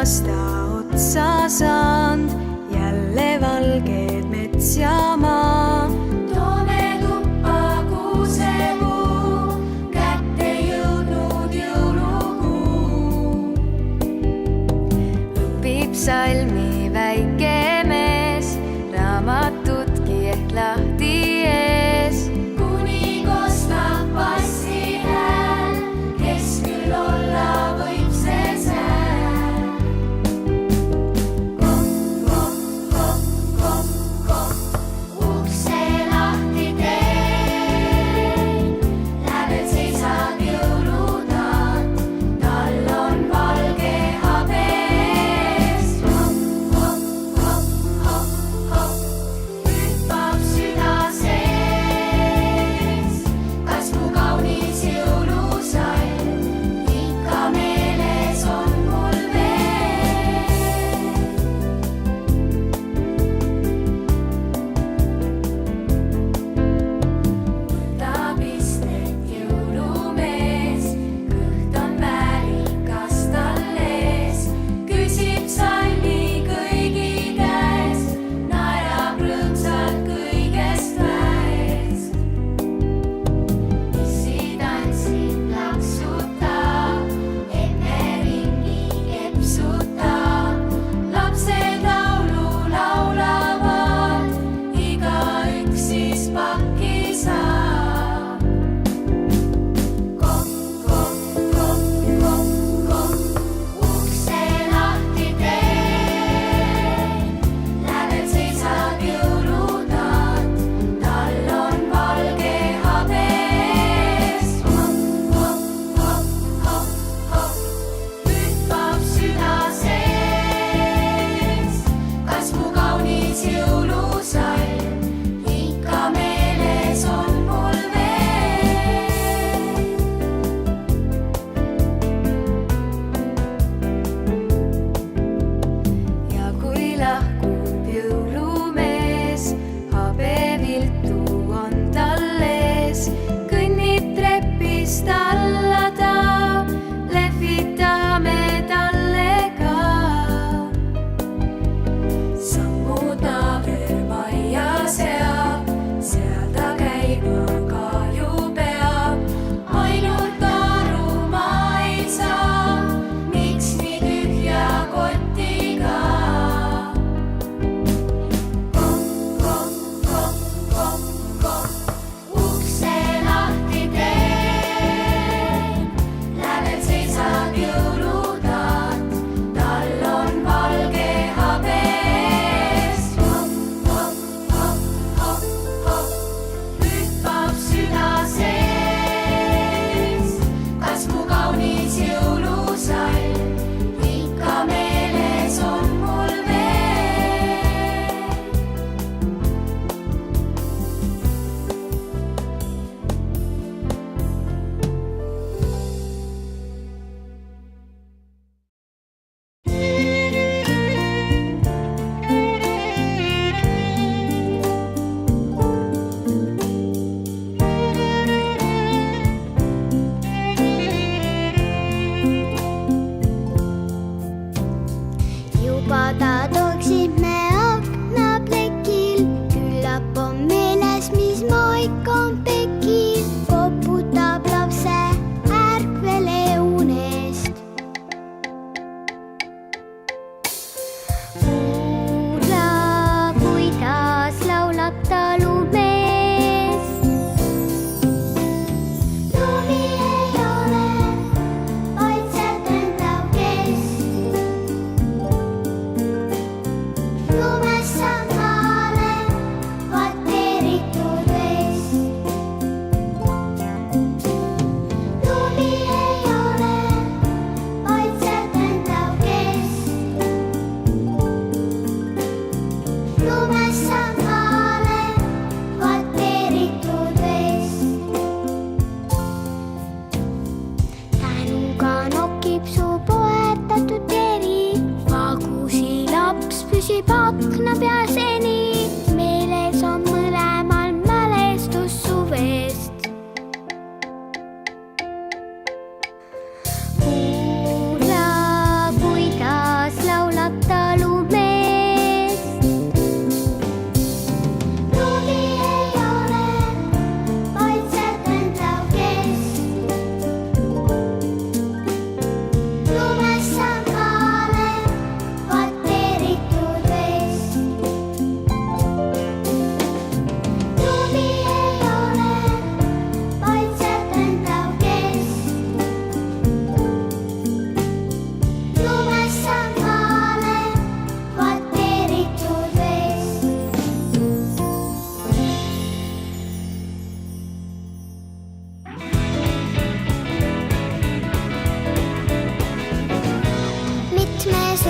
aasta otsa saanud, jälle valged mets ja maa. Toome tuppa kuusepuu, kätte jõudnud jõulukuu. Õpib salmi väike mees, raamatutki ehk lahti ees. Kuni kostab bassi hääl, kes küll olla võib see sääl. Kopp, kopp, kopp, kopp, kopp, ukse lahti teen. Lävel seisab jõulutaat, tal on valge habe ees. Kopp, kopp, kopp,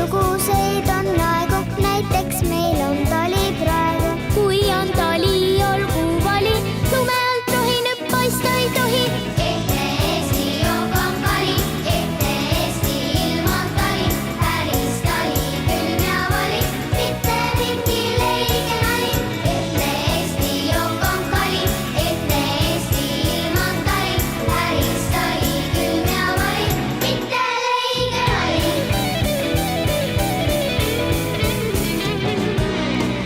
mitmesuguseid on aegu, näiteks meil on tali praegu. kui on tali, olgu vali, lume alt rohineb paista ei tohi. Ehtne Eesti jook on kali, ehtne Eesti ilman tali, päris tali külm ja vali, mitte mingi leige nali. Ehtne Eesti jook on kali, ehtne Eesti ilman tali, päris tali külm ja vali, mitte leige nali.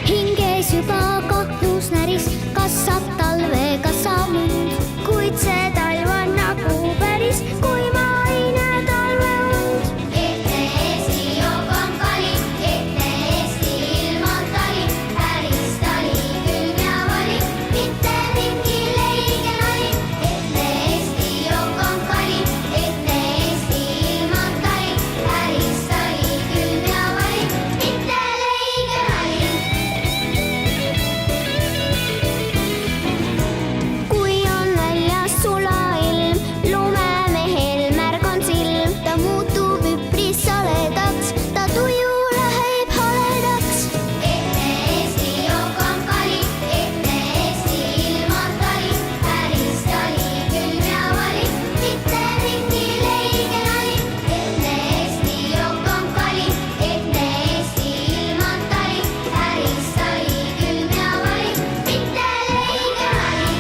Hinges juba kaklus näris, kasvab talve, kasvab lund, kuid see talv on nagu päris kuima ei näe talve und. Ehtne Eesti jook on kali, ehtne Eesti ilman tali, päris tali külm ja vali, mitte mingi leige nali. Ehtne Eesti jook on kali, ehtne Eesti ilman tali, päris tali külm ja vali, mitte leige nali. kui on väljas sulailm, lumemehel märg on silm, ta muutub üpris saledaks, ta tuju läheb haledaks. Ehtne Eesti jook on kali, ehtne Eesti ilman tali, päris tali külm ja vali, mitte mingi leige nali. Ehtne Eesti jook on kali, ehtne Eesti ilman tali, päris tali külm ja vali, mitte leige nali.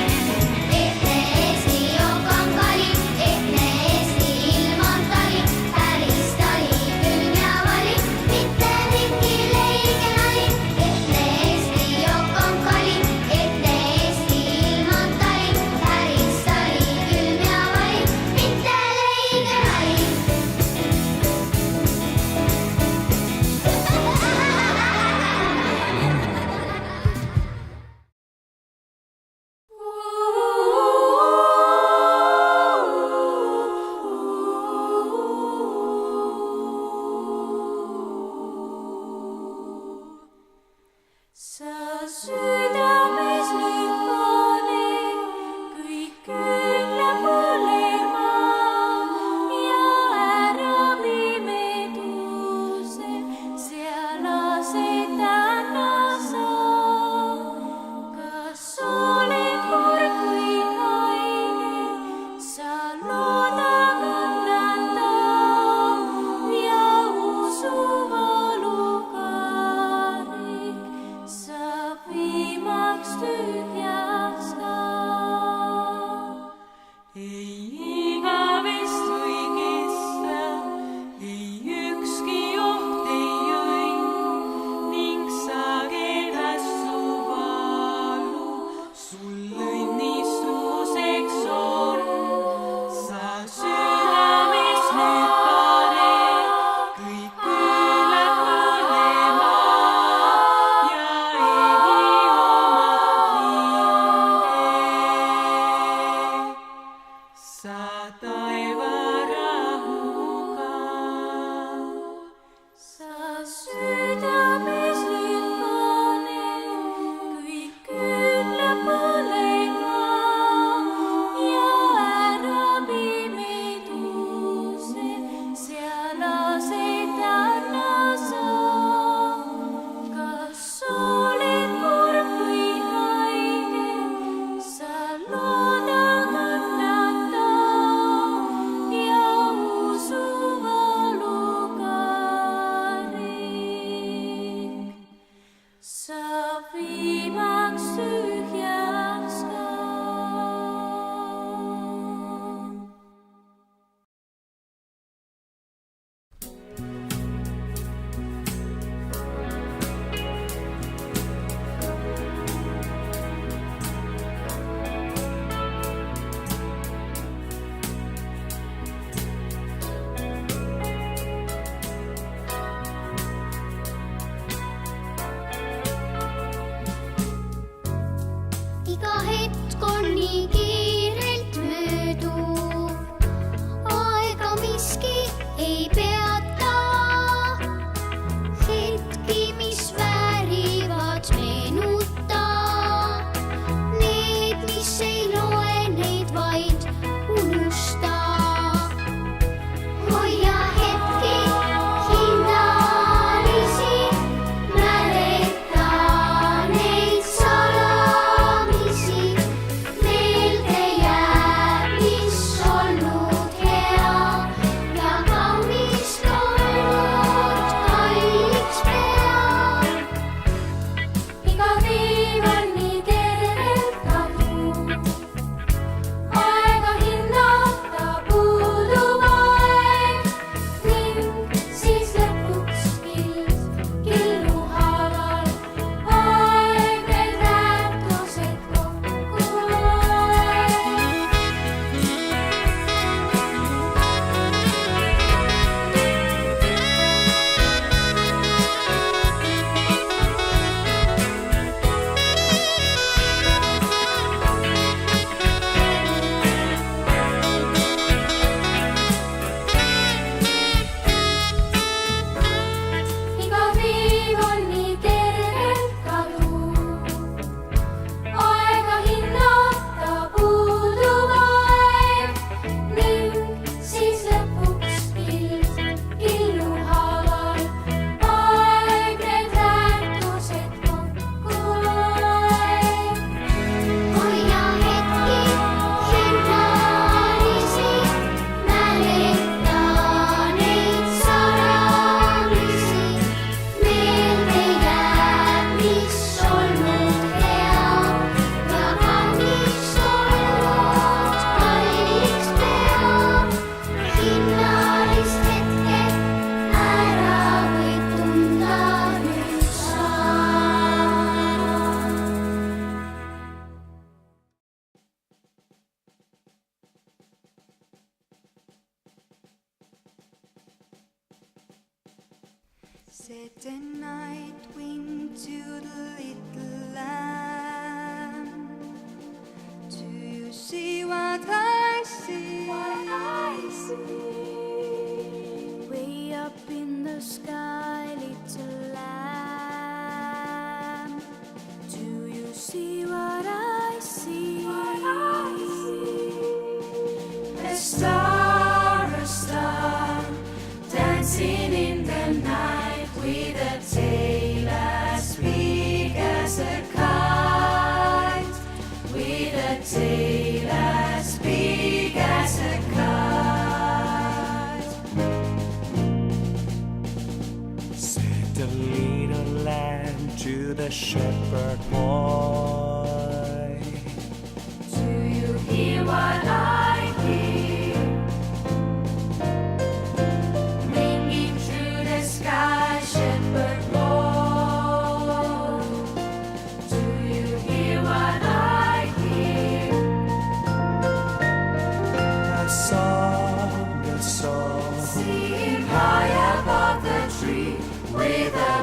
Ehtne Eesti jook on kali, ehtne Eesti ilman tali, päris tali külm ja vali, mitte mingi leige nali. Ehtne Eesti jook on kali, ehtne Eesti ilman tali, päris tali külm ja vali, mitte leige nali. Sa südames nüüd pane kõik ütleb olema ja ära pimeduse seal asetada sa. kas oled kurb või haige, sa looda kannata ja usu valukarik saab viimaks tühjaks ka. ei igavest või kesta, ei ükski oht ei õnn ning sagedast su valu sul õnnistuseks on. sa südames nüüd pane kõik üllad põlema ja ehi oma hinge. sa taevarahuga. sa südames nüüd pane kõik üllad põlema ja ära pimeduse seal asetada sa. kas oled kurb või haige, sa looda kannata ja usu valukarik saab viimaks tühjaks ka. iga hetk on nii kiirelt mööduv, aega miski ei peata. hetk Said the night wind to the little lamb, do you see what I see? What I see. Way up in the sky, little lamb, do you see what I see? What I see. A star, dancing in the night with a tail as big as a kite, with a tail as big as a kite. Said the little lamb to the shepherd boy, Do you hear what I hear? Ringing through the sky, shepherd boy. Do you hear what I hear? a song, a song. See him high above the tree with a